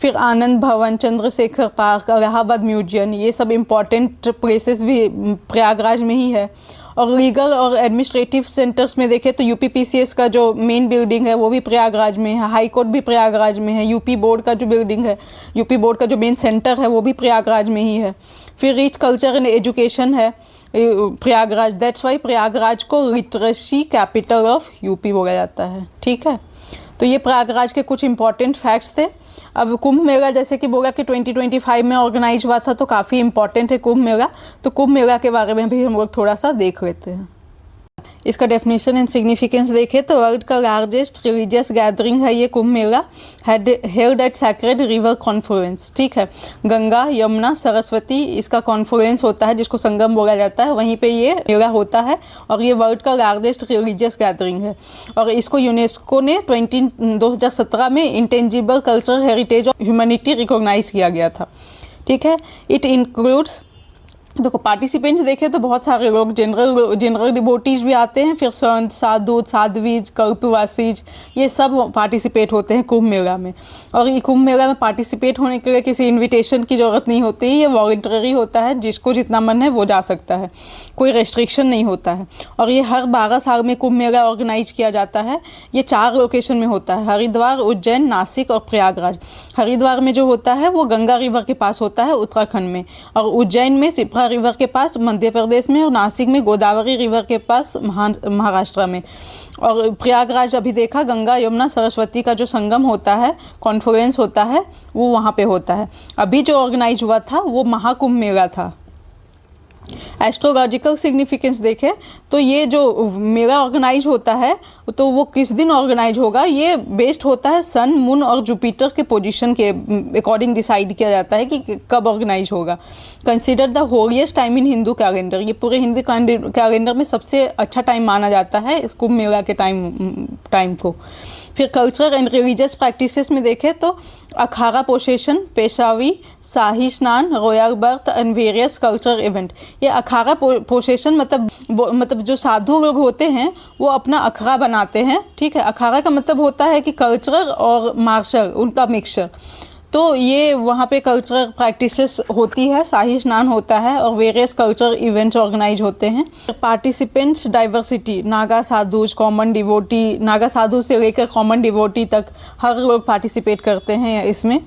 A: फिर आनंद भवन, चंद्रशेखर पार्क, इलाहाबाद म्यूजियम, ये सब इम्पॉर्टेंट प्लेसेस भी प्रयागराज में ही है। और लीगल और एडमिनिस्ट्रेटिव सेंटर्स में देखें तो UPPCS का जो मेन बिल्डिंग है वो भी प्रयागराज में है, हाई कोर्ट भी प्रयागराज में है, यूपी बोर्ड का जो बिल्डिंग है, यूपी बोर्ड का जो मेन सेंटर है वो भी प्रयागराज में ही है। फिर रिच कल्चर एंड एजुकेशन है प्रयागराज, दैट्स वाई प्रयागराज को लिटरेसी कैपिटल ऑफ यूपी बोला जाता है, ठीक है। तो ये प्रयागराज के कुछ इंपॉर्टेंट फैक्ट्स थे। अब कुंभ मेला जैसे कि बोला कि 2025 में ऑर्गेनाइज हुआ था, तो काफ़ी इंपॉर्टेंट है कुंभ मेला, तो कुंभ मेला के बारे में भी हम लोग थोड़ा सा देख लेते हैं। इसका डेफिनेशन एंड सिग्निफिकेंस देखें तो वर्ल्ड का लार्जेस्ट रिलीजियस गैदरिंग है ये Kumbh Mela, held at sacred river confluence, ठीक है, गंगा यमुना सरस्वती इसका कॉन्फ्लुएंस होता है जिसको संगम बोला जाता है, वहीं पे ये मेला होता है। और ये वर्ल्ड का लार्जेस्ट रिलीजियस गैदरिंग है और इसको यूनेस्को ने 2017 में intangible cultural heritage of humanity recognise किया गया था, ठीक है। इट इंक्लूड्स, देखो पार्टिसिपेंट्स देखें तो बहुत सारे लोग जनरल डिवोटीज भी आते हैं, फिर संत, साधु, साध्वीज, कल्पवासीज, ये सब पार्टिसिपेट होते हैं कुंभ मेला में। और ये कुंभ मेला में पार्टिसिपेट होने के लिए किसी इनविटेशन की ज़रूरत नहीं होती, ये वॉलंटरी होता है, जिसको जितना मन है वो जा सकता है, कोई रेस्ट्रिक्शन नहीं होता है। और ये हर 12 साल में कुंभ मेला ऑर्गेनाइज किया जाता है। ये 4 लोकेशन में होता है, हरिद्वार, उज्जैन, नासिक और प्रयागराज। हरिद्वार में जो होता है वो गंगा रिवर के पास होता है उत्तराखंड में, और उज्जैन में सिप्रा रिवर के पास मध्य प्रदेश में, और नासिक में गोदावरी रिवर के पास महाराष्ट्र में। और प्रयागराज अभी देखा गंगा यमुना सरस्वती का जो संगम होता है, कॉन्फ्लुएंस होता है, वो वहाँ पे होता है। अभी जो ऑर्गेनाइज हुआ था वो महाकुंभ मेला था। एस्ट्रोलॉजिकल सिग्निफिकेंस देखें तो ये जो मेला ऑर्गेनाइज होता है तो वो किस दिन ऑर्गेनाइज होगा, ये बेस्ड होता है सन, मून और जुपिटर के पोजीशन के अकॉर्डिंग डिसाइड किया जाता है कि कब ऑर्गेनाइज होगा। Consider the holiest time in Hindu calendar, ये पूरे हिंदू कैलेंडर में सबसे अच्छा टाइम माना जाता है इस कुंभ मेला के टाइम को। फिर कल्चरल एंड रिलीजियस प्रैक्टिसेस में देखें तो अखाड़ा प्रोसेशन, पेशावी, शाही स्नान, royal birth and various cultural event. ये अखाड़ा प्रोसेशन मतलब जो साधु लोग होते हैं वो अपना अखाड़ा बनाते हैं, ठीक है। अखाड़ा का मतलब होता है कि कल्चरल और मार्शल उनका मिक्सचर, तो ये वहाँ पे कल्चरल प्रैक्टिसेस होती है, शाही स्नान होता है और वेरियस कल्चरल इवेंट्स ऑर्गेनाइज होते हैं। Participants diversity, Naga sadhus, common devotee, Naga sadhu से लेकर कॉमन डिवोटी तक हर लोग पार्टिसिपेट करते हैं इसमें।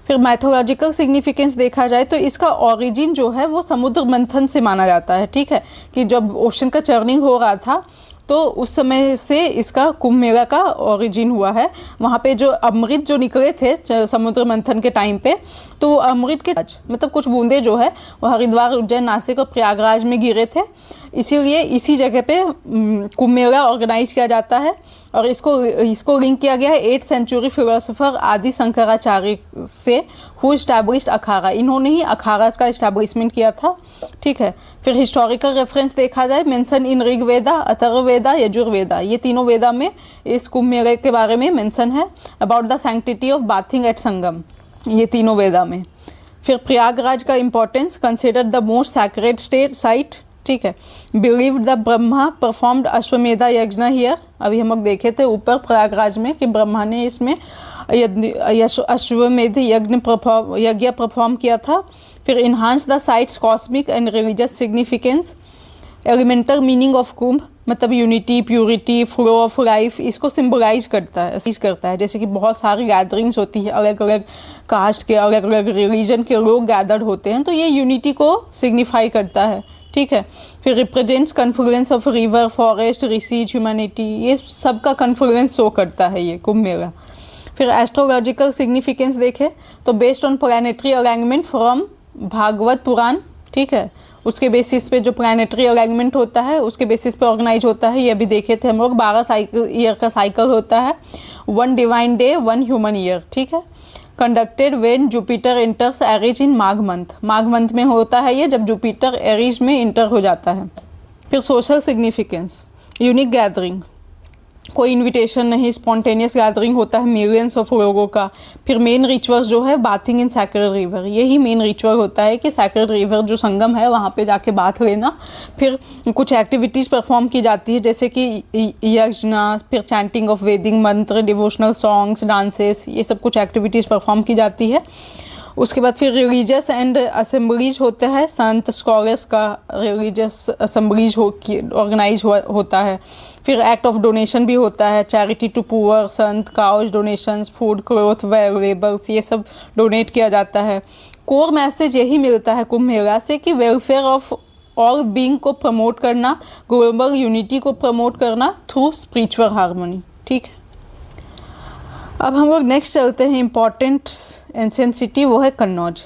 A: फिर मैथोलॉजिकल सिग्निफिकेंस देखा जाए तो इसका ओरिजिन जो है वो समुद्र मंथन से माना जाता है, ठीक है, कि जब ओशन का चर्निंग हो रहा था तो उस समय से इसका कुंभ मेला का ओरिजिन हुआ है। वहाँ पे जो अमृत जो निकले थे समुद्र मंथन के टाइम पे, तो वो अमृत के मतलब कुछ बूंदे जो है वो हरिद्वार, उज्जैन, नासिक और प्रयागराज में गिरे थे। इसीलिए इसी जगह पे कुंभ मेला ऑर्गेनाइज किया जाता है। और इसको लिंक किया गया है 8th सेंचुरी फिलोसोफर आदि शंकराचार्य से, हु इस्टेब्लिश्ड अखाड़ा। इन्होंने ही अखाड़ा का इस्टेब्लिशमेंट किया था। ठीक है, फिर हिस्टोरिकल रेफरेंस देखा जाए, मेंशन इन ऋग्वेदा, अथर्ववेदा, यजुर्वेदा, ये तीनों वेदा में इस कुंभ मेले के बारे में मेंशन है। About the sanctity of bathing at Sangam, ये तीनों वेदा में। फिर प्रयागराज का importance, consider the most sacred state site. ठीक है, believe the Brahma performed Ashvamedha yagna here, अभी हम लोग देखे थे ऊपर प्रयागराज में कि ब्रह्मा ने इसमें अश्वमेध यज्ञ परफॉर्म किया था। फिर enhance the site's cosmic and religious significance. Elemental meaning of Kumbh मतलब unity, purity, flow of life, इसको सिंबलाइज करता है। जैसे कि बहुत सारी गैदरिंग्स होती है, अलग अलग कास्ट के, अलग अलग रिलीजन के लोग गैदर्ड होते हैं, तो ये यूनिटी को सिग्निफाई करता है। ठीक है, फिर represents confluence of river, forest, rishis, humanity, ये सबका कन्फ्लुएंस शो करता है ये कुंभ मेला। फिर एस्ट्रोलॉजिकल सिग्निफिकेंस देखें तो based on planetary alignment from Bhagavata Purana. ठीक है, उसके बेसिस पे जो प्लानिटरी अलाइनमेंट होता है उसके बेसिस पे ऑर्गेनाइज होता है। ये भी देखे थे हम लोग, 12 ईयर का साइकिल होता है, 1 डिवाइन डे 1 ह्यूमन ईयर। ठीक है, conducted when Jupiter enters Aries in Magh month, Magh month में होता है ये, जब जुपिटर एरीज में इंटर हो जाता है। फिर सोशल सिग्निफिकेंस, यूनिक गैदरिंग, कोई इनविटेशन नहीं, स्पॉन्टेनियस गैदरिंग होता है मिलियंस ऑफ लोगों का। फिर मेन रिचुअल जो है बाथिंग इन सैक्रेड रिवर, यही मेन रिचुअल होता है कि सैक्रेड रिवर जो संगम है वहाँ पे जाके बाथ लेना। फिर कुछ एक्टिविटीज़ परफॉर्म की जाती है जैसे कि यज्ञ, फिर चैंटिंग ऑफ वैदिक मंत्र, डिवोशनल सॉन्ग्स, डांसेस, ये सब कुछ एक्टिविटीज़ परफॉर्म की जाती है। उसके बाद फिर रिलीजियस एंड असेंबलीज होते हैं, संत स्कॉलर्स का रिलीजियस असेंबलीज ऑर्गेनाइज होता है। फिर एक्ट ऑफ डोनेशन भी होता है, charity to poor, Sant, cause donations, food, cloth, वेबल्स, ये सब डोनेट किया जाता है। कोर मैसेज यही मिलता है कुंभ मेला से कि वेलफेयर ऑफ ऑल बीइंग को प्रमोट करना, ग्लोबल यूनिटी को प्रमोट करना थ्रू स्पिरिचुअल हार्मनी। ठीक है, अब हम लोग नेक्स्ट चलते हैं इम्पॉर्टेंट एंशिएंट सिटी, वो है कन्नौज।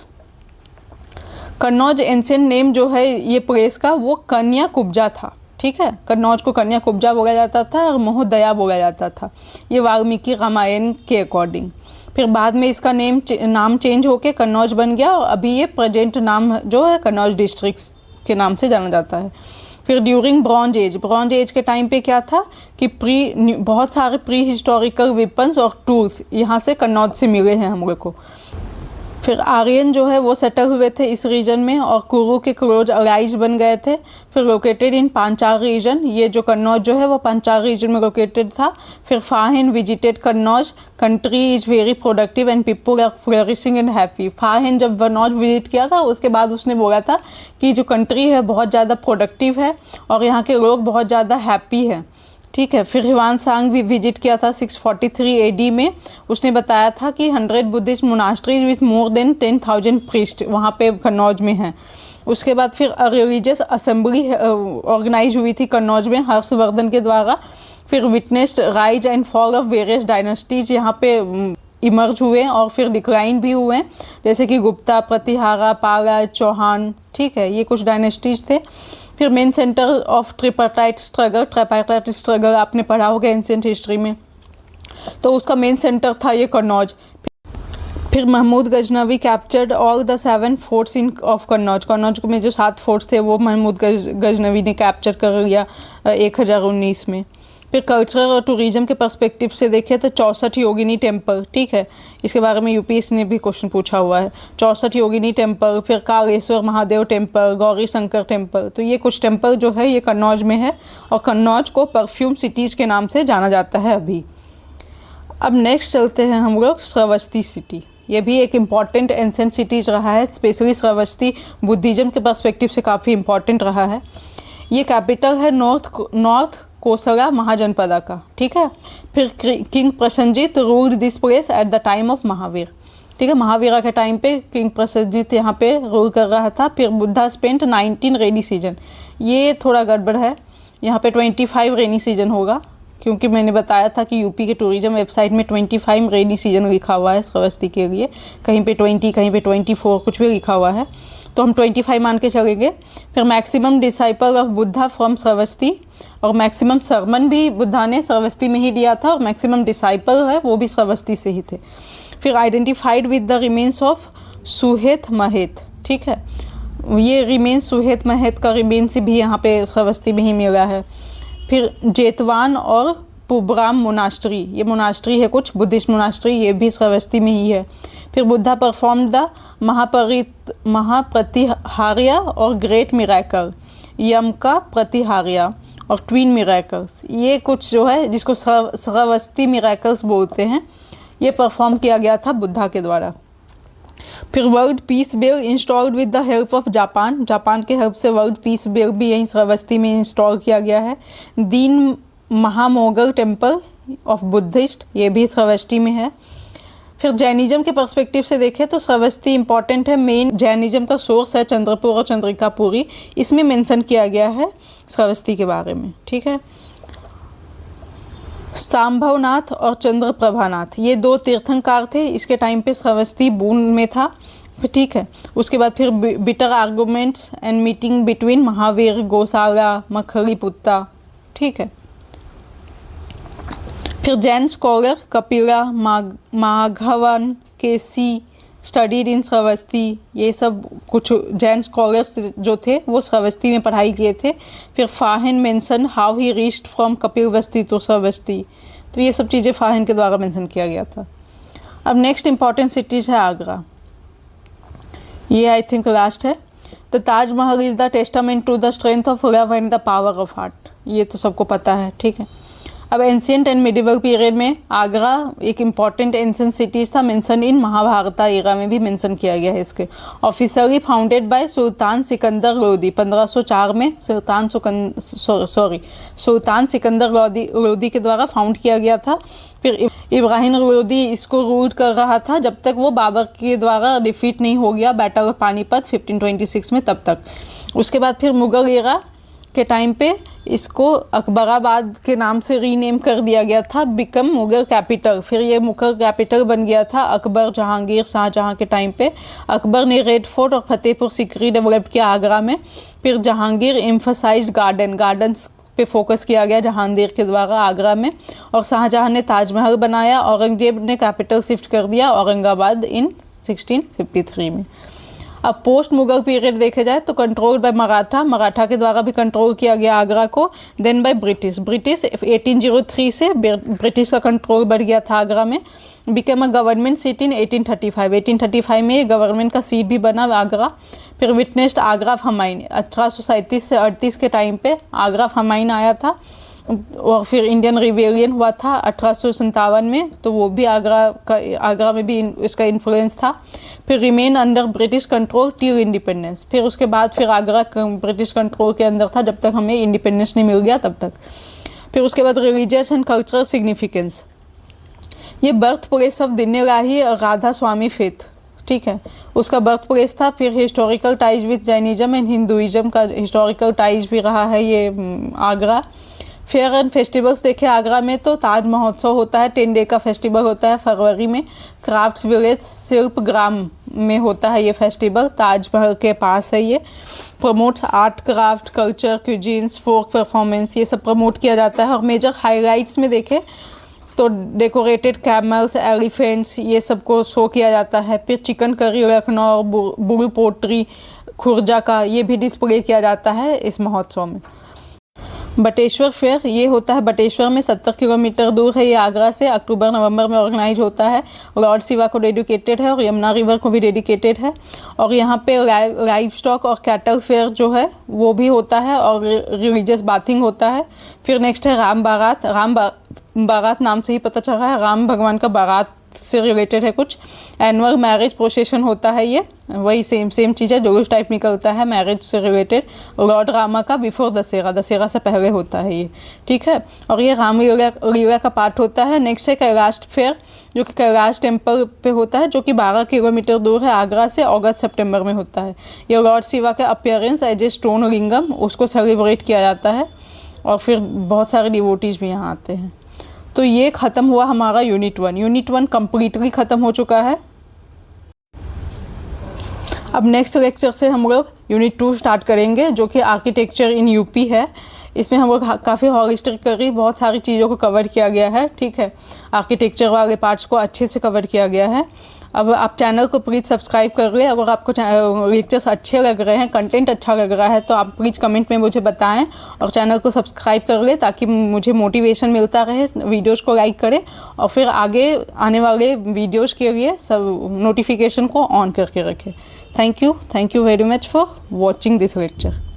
A: कन्नौज एंशिएंट नेम जो है ये प्लेस का वो कन्या कुब्जा था। ठीक है, कन्नौज को कन्या कुब्जा बोला जाता था और महोदया बोला जाता था, ये वाल्मीकि रामायण के अकॉर्डिंग। फिर बाद में इसका नाम चेंज होके कन्नौज बन गया और अभी ये प्रेजेंट नाम जो है कन्नौज डिस्ट्रिक्ट के नाम से जाना जाता है। फिर ड्यूरिंग ब्रॉन्ज एज के टाइम पे क्या था कि बहुत सारे प्री हिस्टोरिकल वेपन्स और टूल्स यहाँ से कन्नौज से मिले हैं हम लोग को। फिर आर्यन जो है वो सेटल हुए थे इस रीजन में और कुरु के क्लोज अलाइज बन गए थे। फिर लोकेटेड इन पांचाल रीजन, ये जो कन्नौज जो है वो पांचाल रीजन में लोकेटेड था। फिर Fahien visited Kannauj, country is very productive and people are flourishing and happy. Fahien जब कन्नौज विजिट किया था उसके बाद उसने बोला था कि जो कंट्री है बहुत ज़्यादा प्रोडक्टिव है और यहाँ के लोग बहुत ज़्यादा हैप्पी है। ठीक है, फिर ह्वानसांग भी विजिट किया था 643 AD में। उसने बताया था कि 100 Buddhist monasteries with more than 10,000 priest वहाँ पे कन्नौज में हैं। उसके बाद फिर रिलीजियस असेंबली ऑर्गेनाइज हुई थी कन्नौज में हर्षवर्धन के द्वारा। फिर witnessed rise and fall of various dynasties यहाँ पे इमर्ज हुए और फिर डिक्लाइन भी हुए, जैसे कि गुप्ता, प्रतिहारा, पाला, चौहान। ठीक है, ये कुछ डायनेस्टीज थे। फिर मेन सेंटर ऑफ ट्रिपार्टाइट स्ट्रगल आपने पढ़ा होगा एंशिएंट हिस्ट्री में, तो उसका मेन सेंटर था ये कन्नौज। फिर Mahmud Ghaznavi captured all the 7 forts in of Kannauj. Kannauj में जो 7 फोर्ट्स थे वो महमूद गजनवी ने कैप्चर कर लिया 1019 में। फिर कल्चरल और टूरिज्म के पर्सपेक्टिव से देखें तो 64 योगिनी टेम्पल। ठीक है, इसके बारे में यूपीएससी ने भी क्वेश्चन पूछा हुआ है। 64 योगिनी टेम्पल, फिर कालेश्वर महादेव टेम्पल, गौरी शंकर टेम्पल, तो ये कुछ टेम्पल जो है ये कन्नौज में है और कन्नौज को परफ्यूम सिटीज़ के नाम से जाना जाता है अभी। अब नेक्स्ट चलते हैं हम लोग श्रावस्ती सिटी। ये भी एक इम्पॉर्टेंट एंशिएंट सिटीज़ रहा है, स्पेशली श्रावस्ती बुद्धिज़्म के पर्सपेक्टिव से काफ़ी इम्पॉर्टेंट रहा है। ये कैपिटल है नॉर्थ कोसला महाजनपदा का। ठीक है, फिर king Prasannajit ruled this place at the time of Mahavir. ठीक है, महावीरा के टाइम पे किंग प्रसन्नजीत यहाँ पे रूल कर रहा था। फिर बुद्धा स्पेंट 19 रेनी सीजन, ये थोड़ा गड़बड़ है, यहाँ पे 25 रेनी सीजन होगा क्योंकि मैंने बताया था कि यूपी के टूरिज्म वेबसाइट में 25 रेनी सीजन लिखा हुआ है श्रावस्ती के लिए, कहीं पे 20, कहीं पे 24, कुछ भी लिखा हुआ है, तो हम 25 मान के चलेंगे। फिर maximum disciple of Buddha from Shravasti, और मैक्सिमम सरमन भी बुद्धा ने श्रावस्ती में ही दिया था, और मैक्सिमम डिसाइपल है वो भी श्रावस्ती से ही थे। फिर identified with the remains of Saheth Maheth, ठीक है, ये रिमेन्स सुहेत महेत का रिमेन्स भी यहाँ पे श्रावस्ती में ही मिला है। फिर जेतवान और पुब्राम मोनास्ट्री, ये मोनास्ट्री है कुछ बुद्धिस्ट मोनास्ट्री, ये भी श्रावस्ती में ही है। फिर बुद्धा परफॉर्म द महाप्रतिहार्य और ग्रेट मिराकल, यम का प्रतिहार्य और ट्विन मिराकल्स, ये कुछ जो है जिसको श्रावस्ती मिराकल्स बोलते हैं, ये परफॉर्म किया गया था बुद्धा के द्वारा। फिर world peace bell installed with the help of Japan, Japan के हेल्प से वर्ल्ड पीस बेल भी यहीं श्रावस्ती में इंस्टॉल किया गया है। दीन महामोगल टेम्पल ऑफ बुद्धिस्ट, ये भी श्रावस्ती में है। फिर जैनिज्म के पर्सपेक्टिव से देखें तो श्रावस्ती इंपॉर्टेंट है, मेन जैनिज्म का सोर्स है चंद्रपुर और चंद्रिकापुरी, इसमें मेंशन किया गया है श्रावस्ती के बारे में, ठीक है। सांभवनाथ और चंद्रप्रभानाथ, ये 2 तीर्थंकार थे, इसके टाइम पे श्रावस्ती बूंद में था, ठीक है। उसके बाद फिर bitter arguments and meeting between Mahavira, Gosala, Makkhaliputta, ठीक है। फिर जैन स्कॉलर कपिला, माघवन, केसी स्टडीड इन श्रावस्ती, ये सब कुछ जैन स्कॉलर्स जो थे वो श्रावस्ती में पढ़ाई किए थे। फिर Fahien mention how he reached from Kapilavastu to Shravasti, तो ये सब चीज़ें फाहिन के द्वारा मेंशन किया गया था। अब नेक्स्ट इंपॉर्टेंट सिटीज़ है आगरा, ये आई थिंक लास्ट है। The Taj Mahal is the testament to the strength of love and the power of art, ये तो सबको पता है, ठीक है। अब एंशियंट एंड मिडिवल पीरियड में आगरा एक इम्पॉर्टेंट एंशियंट सिटीज़ था, मेंशन इन महाभारता एरा में भी मेंशन किया गया है इसके। ऑफिशियली फाउंडेड बाय सुल्तान सिकंदर लोदी, 1504 में सुल्तान सिकंदर लोदी के द्वारा फाउंड किया गया था। फिर इब्राहिम लोदी इसको रूल कर रहा था जब तक वो बाबर के द्वारा डिफीट नहीं हो गया बैटल ऑफ पानीपत 1526 में, तब तक। उसके बाद फिर मुगल एरा के टाइम पे इसको अकबराबाद के नाम से रीनेम कर दिया गया था, बिकम मुगल कैपिटल। फिर ये मुगल कैपिटल बन गया था अकबर, जहांगीर, शाहजहां के टाइम पे। अकबर ने रेड फोर्ट और फतेहपुर सीकरी डेवलप किया आगरा में। फिर जहांगीर एम्फसाइज्ड गार्डन्स पे फोकस किया गया जहांगीर के द्वारा आगरा में। और शाहजहां ने ताजमहल बनाया। औरंगजेब ने कैपिटल शिफ्ट कर दिया औरंगाबाद इन 1653 में। अब पोस्ट मुगल पीरियड देखे जाए तो कंट्रोल बाय मराठा के द्वारा भी कंट्रोल किया गया आगरा को। देन बाय ब्रिटिश 1803 से ब्रिटिश का कंट्रोल बढ़ गया था आगरा में। बिकम अ गवर्नमेंट सीट इन 1835 में गवर्नमेंट का सीट भी बना आगरा। फिर विटनेस्ड आगरा ऑफ हमायून 1837 से 38 के टाइम पे आगरा ऑफ हमायून आया था। और फिर इंडियन रिवेलियन हुआ था 1857 में, तो वो भी आगरा में भी इसका इन्फ्लुएंस था। फिर remain under British control till independence, फिर उसके बाद फिर आगरा ब्रिटिश कंट्रोल के अंदर था जब तक हमें इंडिपेंडेंस नहीं मिल गया तब तक। फिर उसके बाद रिलीजियस एंड कल्चरल सिग्निफिकेंस, ये बर्थ प्लेस ऑफ दिन्यराही और राधा स्वामी फेथ, ठीक है, उसका बर्थ प्लेस था। फिर historical ties with Jainism and Hinduism का हिस्टोरिकल टाइज भी रहा है ये आगरा। फेयर एंड फेस्टिवल्स देखे आगरा में तो ताज महोत्सव होता है, 10 डे का फेस्टिवल होता है फरवरी में। क्राफ्ट्स विलेज शिल्प ग्राम में होता है ये फेस्टिवल, ताजमहल के पास है ये। Promotes art craft culture cuisines folk performance, ये सब प्रमोट किया जाता है। और मेजर हाईलाइट्स में देखें तो डेकोरेटेड कैमल्स, एलिफेंट्स, ये सबको शो किया जाता है। फिर chicken curry Lucknow, bull pottery Khurja का ये भी डिस्प्ले किया जाता है इस महोत्सव में। बटेश्वर फेयर ये होता है बटेश्वर में, 70 किलोमीटर दूर है ये आगरा से। अक्टूबर नवंबर में ऑर्गेनाइज होता है। लॉर्ड शिवा को डेडिकेटेड है और यमुना रिवर को भी डेडिकेटेड है। और यहाँ पे लाइव स्टॉक और कैटल फेयर जो है वो भी होता है और रिलीजियस बाथिंग होता है। फिर नेक्स्ट है राम बारात नाम से ही पता चल रहा है, राम भगवान का बारात से रिलेटेड है कुछ। एनुअल मैरिज प्रोसेशन होता है ये, वही सेम चीज़ है, जुलूस टाइप निकलता है मैरिज से रिलेटेड। लॉर्ड रामा का बिफोर दशहरा से पहले होता है ये, ठीक है। और ये रामलीला का पार्ट होता है। नेक्स्ट है कैलाश फेयर जो कि कैलाश टेम्पल पे होता है, जो कि 12 किलोमीटर दूर है आगरा से। अगस्त सितंबर में होता है ये। लॉर्ड शिवा का अपीयरेंस एज ए स्टोन लिंगम उसको सेलिब्रेट किया जाता है। और फिर बहुत सारे डिवोटीज़ भी यहाँ आते हैं। तो ये ख़त्म हुआ हमारा यूनिट 1। यूनिट 1 कम्प्लीटली ख़त्म हो चुका है। अब नेक्स्ट लेक्चर से हम लोग यूनिट 2 स्टार्ट करेंगे, जो कि आर्किटेक्चर इन यूपी है। इसमें हम लोग काफ़ी हॉलिस्टिकली बहुत सारी चीज़ों को कवर किया गया है, ठीक है। आर्किटेक्चर वाले पार्ट्स को अच्छे से कवर किया गया है। अब आप चैनल को प्लीज़ सब्सक्राइब कर लें। अगर आपको लेक्चर्स अच्छे लग रहे हैं, कंटेंट अच्छा लग रहा है, तो आप प्लीज़ कमेंट में मुझे बताएं और चैनल को सब्सक्राइब कर लें, ताकि मुझे मोटिवेशन मिलता रहे। वीडियोज़ को लाइक करें और फिर आगे आने वाले वीडियोज़ के लिए सब नोटिफिकेशन को ऑन करके रखें। Thank you very much for watching this lecture.